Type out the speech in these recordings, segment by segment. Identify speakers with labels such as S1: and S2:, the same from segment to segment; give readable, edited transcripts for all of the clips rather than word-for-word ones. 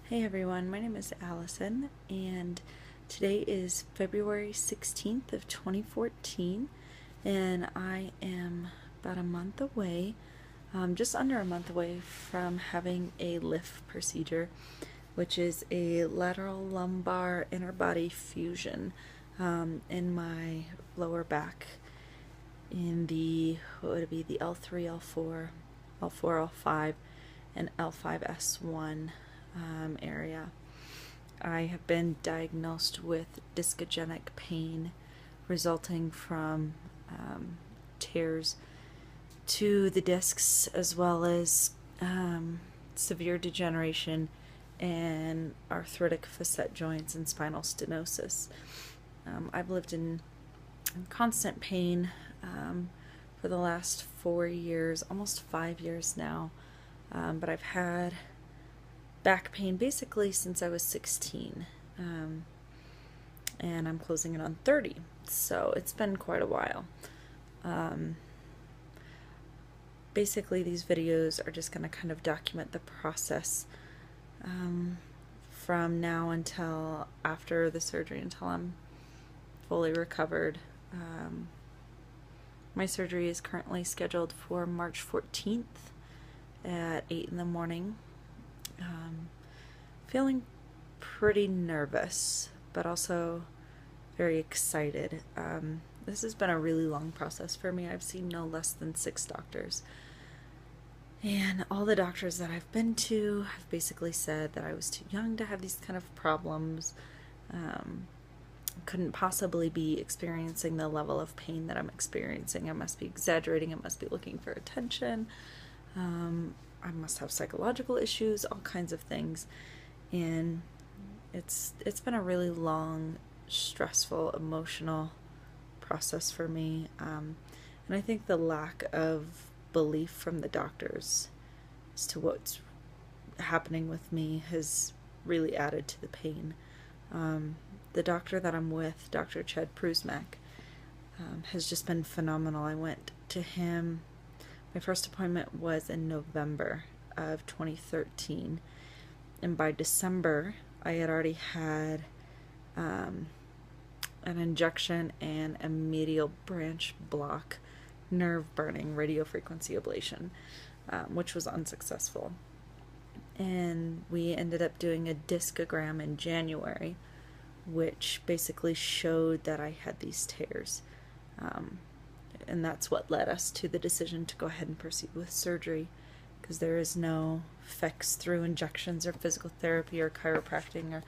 S1: Hey everyone, my name is Allison, and today is February 16th of 2014, and I am about a month away, just under a month away from having a LLIF procedure, which is a lateral lumbar inner body fusion in my lower back in what would it be, the L3, L4, L4, L5, and L5S1 area. I have been diagnosed with discogenic pain resulting from tears to the discs, as well as severe degeneration and arthritic facet joints and spinal stenosis. I've lived in constant pain for the last 4 years, almost 5 years now, but I've had back pain basically since I was 16, and I'm closing in on 30, so it's been quite a while. Basically, these videos are just going to kind of document the process from now until after the surgery, until I'm fully recovered. My surgery is currently scheduled for March 14th at 8 in the morning. Feeling pretty nervous, but also very excited. This has been a really long process for me. I've seen no less than 6 doctors. And all the doctors that I've been to have basically said that I was too young to have these kind of problems. Couldn't possibly be experiencing the level of pain that I'm experiencing. I must be exaggerating. I must be looking for attention. I must have psychological issues, all kinds of things. And it's been a really long, stressful, emotional process for me. And I think the lack of belief from the doctors as to what's happening with me has really added to the pain. The doctor that I'm with, Dr. Ched Prusmack, has just been phenomenal. I went to him. My first appointment was in November of 2013, and by December I had already had an injection and a medial branch block nerve burning radiofrequency ablation, which was unsuccessful. And we ended up doing a discogram in January, which basically showed that I had these tears. And that's what led us to the decision to go ahead and proceed with surgery, because there is no fix through injections or physical therapy or chiropractic or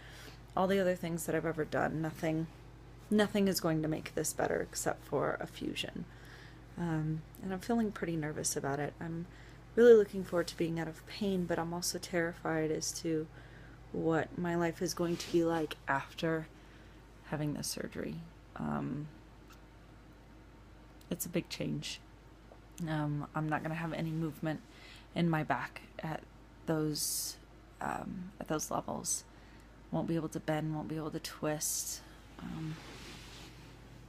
S1: all the other things that I've ever done. Nothing is going to make this better except for a fusion. And I'm feeling pretty nervous about it. I'm really looking forward to being out of pain, but I'm also terrified as to what my life is going to be like after having this surgery. It's a big change. I'm not going to have any movement in my back at those levels. Won't be able to bend, won't be able to twist.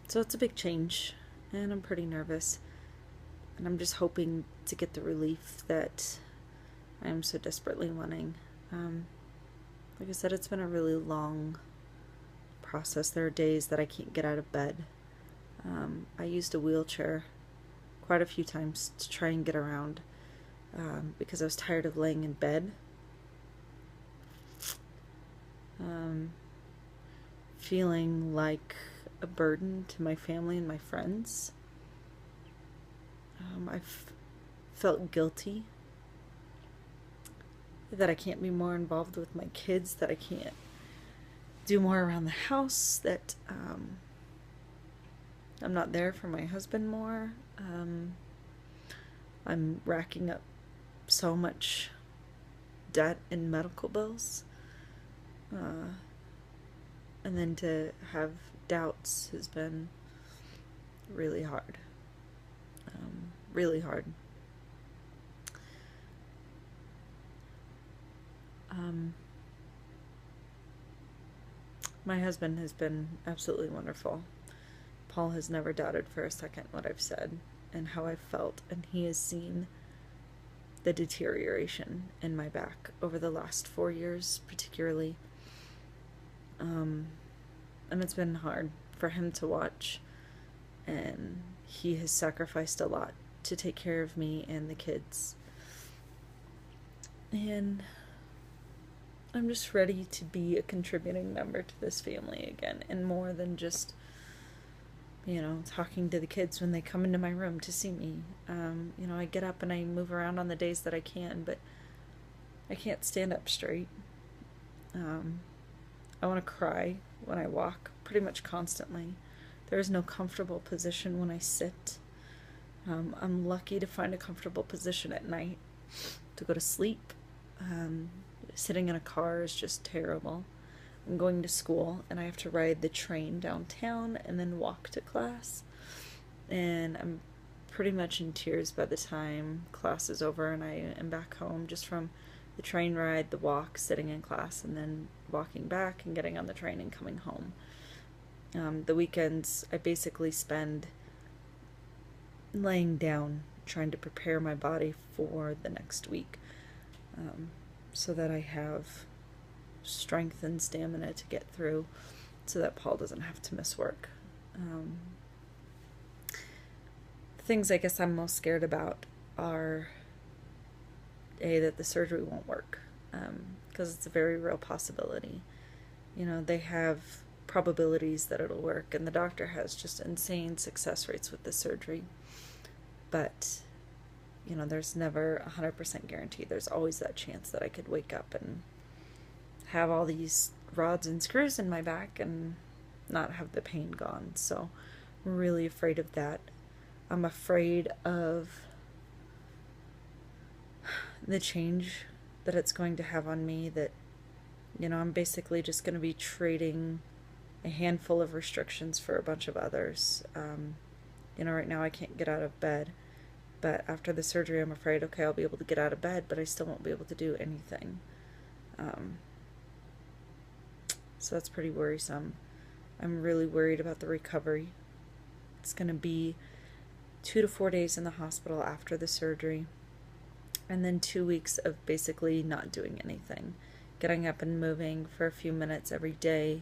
S1: So it's a big change, and I'm pretty nervous. And I'm just hoping to get the relief that I am so desperately wanting. Like I said, it's been a really long process. There are days that I can't get out of bed. I used a wheelchair quite a few times to try and get around because I was tired of laying in bed. Feeling like a burden to my family and my friends. I've felt guilty that I can't be more involved with my kids, that I can't do more around the house, that I'm not there for my husband more. I'm racking up so much debt and medical bills. And then to have doubts has been really hard. Really hard. My husband has been absolutely wonderful. Paul has never doubted for a second what I've said and how I've felt, and he has seen the deterioration in my back over the last 4 years, particularly. And it's been hard for him to watch, and he has sacrificed a lot to take care of me and the kids. And I'm just ready to be a contributing member to this family again, and more than just, talking to the kids when they come into my room to see me. I get up and I move around on the days that I can, but I can't stand up straight. I want to cry when I walk, pretty much constantly. There is no comfortable position when I sit. I'm lucky to find a comfortable position at night to go to sleep. Sitting in a car is just terrible. I'm going to school and I have to ride the train downtown and then walk to class. And I'm pretty much in tears by the time class is over and I am back home, just from the train ride, the walk, sitting in class, and then walking back and getting on the train and coming home. The weekends I basically spend laying down, trying to prepare my body for the next week, so that I have strength and stamina to get through, so that Paul doesn't have to miss work. The things I guess I'm most scared about are that the surgery won't work, because it's a very real possibility. They have probabilities that it'll work, and the doctor has just insane success rates with the surgery. But, there's never 100% guarantee. There's always that chance that I could wake up and have all these rods and screws in my back and not have the pain gone. So I'm really afraid of that. I'm afraid of the change that it's going to have on me, that, I'm basically just going to be trading a handful of restrictions for a bunch of others. Right now I can't get out of bed, but after the surgery I'm afraid, okay, I'll be able to get out of bed, but I still won't be able to do anything. So that's pretty worrisome. I'm really worried about the recovery. It's going to be 2 to 4 days in the hospital after the surgery, and then 2 weeks of basically not doing anything. Getting up and moving for a few minutes every day.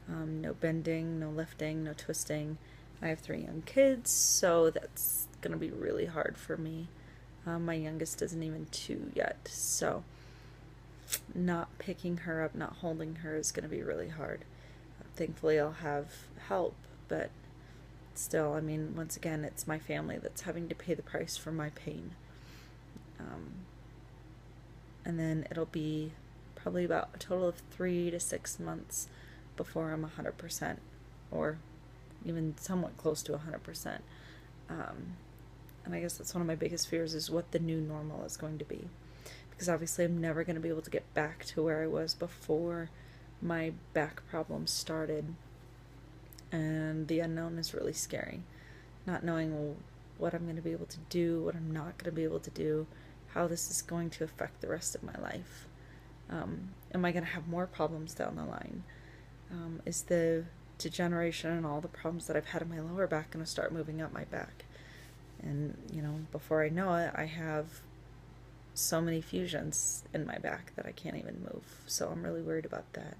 S1: No bending, no lifting, no twisting. I have 3 young kids, so that's going to be really hard for me. My youngest isn't even 2 yet, so not picking her up, not holding her is going to be really hard. Thankfully, I'll have help, but still, once again, it's my family that's having to pay the price for my pain. And then it'll be probably about a total of 3 to 6 months before I'm 100%, or even somewhat close to 100%. And I guess that's one of my biggest fears, is what the new normal is going to be. Because obviously I'm never going to be able to get back to where I was before my back problems started. And the unknown is really scary. Not knowing what I'm going to be able to do, what I'm not going to be able to do, how this is going to affect the rest of my life. Am I going to have more problems down the line? Is the degeneration and all the problems that I've had in my lower back going to start moving up my back? And, before I know it, I have so many fusions in my back that I can't even move. So I'm really worried about that.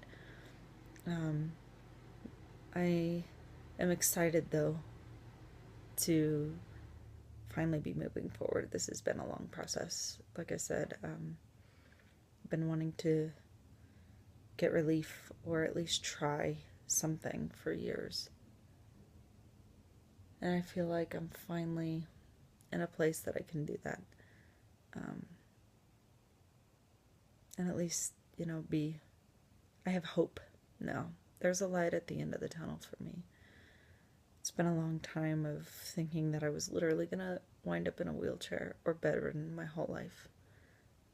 S1: I am excited, though, to finally be moving forward. This has been a long process. Like I said, I've been wanting to get relief, or at least try something, for years. And I feel like I'm finally in a place that I can do that. And at least, I have hope now. There's a light at the end of the tunnel for me. It's been a long time of thinking that I was literally going to wind up in a wheelchair or bedridden my whole life.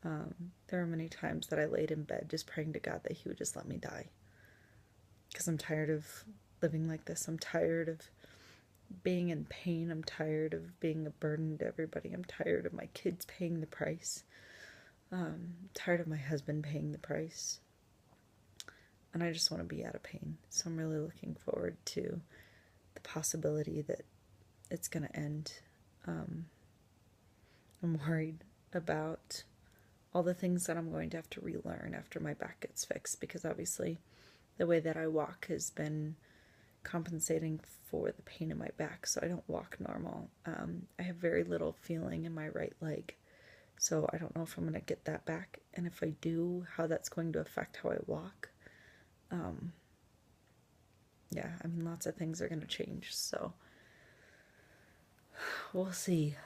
S1: There are many times that I laid in bed just praying to God that He would just let me die. Because I'm tired of living like this. I'm tired of being in pain. I'm tired of being a burden to everybody. I'm tired of my kids paying the price. I'm tired of my husband paying the price. And I just want to be out of pain. So I'm really looking forward to the possibility that it's going to end. I'm worried about all the things that I'm going to have to relearn after my back gets fixed, because obviously the way that I walk has been compensating for the pain in my back, so I don't walk normal. I have very little feeling in my right leg, so I don't know if I'm going to get that back, and if I do, how that's going to affect how I walk. Yeah, I mean, lots of things are going to change, so we'll see.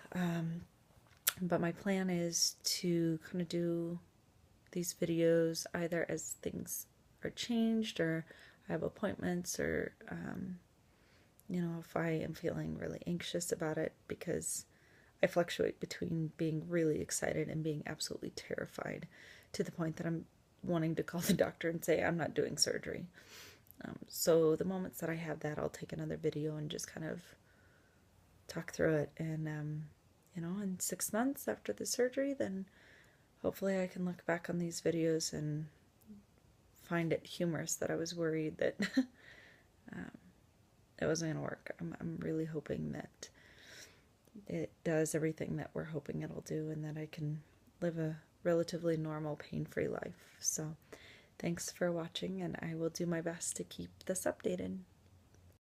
S1: But my plan is to kind of do these videos either as things are changed, or I have appointments, or if I am feeling really anxious about it, because I fluctuate between being really excited and being absolutely terrified, to the point that I'm wanting to call the doctor and say I'm not doing surgery. So the moments that I have that, I'll take another video and just kind of talk through it. And in 6 months after the surgery, then hopefully I can look back on these videos and find it humorous that I was worried that it wasn't going to work. I'm really hoping that it does everything that we're hoping it'll do, and that I can live a relatively normal, pain-free life. So thanks for watching, and I will do my best to keep this updated.